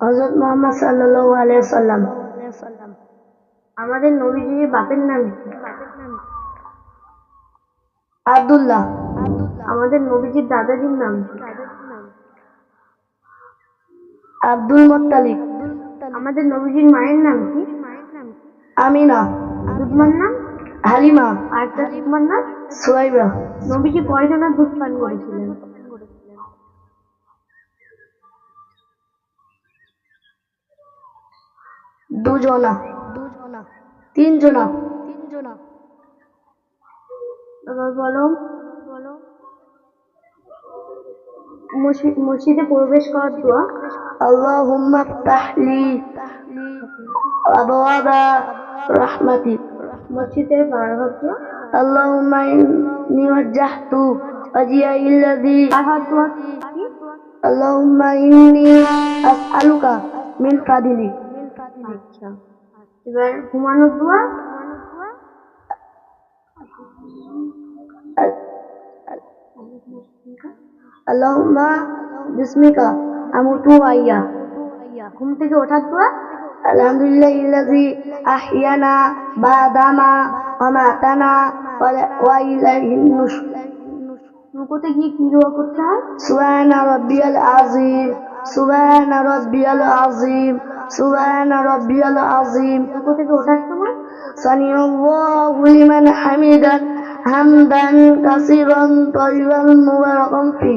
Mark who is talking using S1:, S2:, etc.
S1: হযরত মুহাম্মদ সাল্লাল্লাহু আলাইহি ওয়াসাল্লাম। আমাদের নবীজির বাপের নাম কি? আব্দুল্লাহ। আমাদের নবীজির দাদাজির নাম কি? Abdul Muttalib. আমাদের নবীজির মায়ের নাম কি? আমিনা। দুধমার নাম? হালিমা। আর তার দুধমার নাম? সুয়াইবা। নবীজি কয়জনের দুধ পান করেছিলেন? দুজনা। তিনজনা। এবার বলো, মসজিদে প্রবেশ করার দোয়া। আল্লাহুম্মা ইফতাহলি আবওয়াবা রাহমাতিক। মসজিদের বারবার দোয়া। আল্লাহুম্মা ইন্নী ওয়াজ্জাহতু ওয়াজহিয়া লিল্লাযী। বারবার দোয়া কি? আল্লাহুম্মা ইন্নী আসআলুকা মিন ফাদলিক। আচ্ছা, এবার ঘুমানোর দোয়া। আল্লাহুম্মা বিসমিকা আমুতু ওয়া আহইয়া। ঘুম থেকে ওঠার দোয়া। আলহামদুলিল্লাহিল্লাযী আহইয়ানা বাদামা আমাতানা ওয়া ইলাইহিন নুশুর। রুকুতে গিয়ে কি দোয়া করতে হয়? সুবহানা রাব্বিয়াল আযীম, সুবহানা রাব্বিয়াল আযীম, সুবহানা রাব্বিয়াল আযীম। রুকু থেকে ওঠার সময় সামিআল্লাহু লিমান হামিদান হামদান কাসীরান তাইয়িবান মুবারাকান ফি।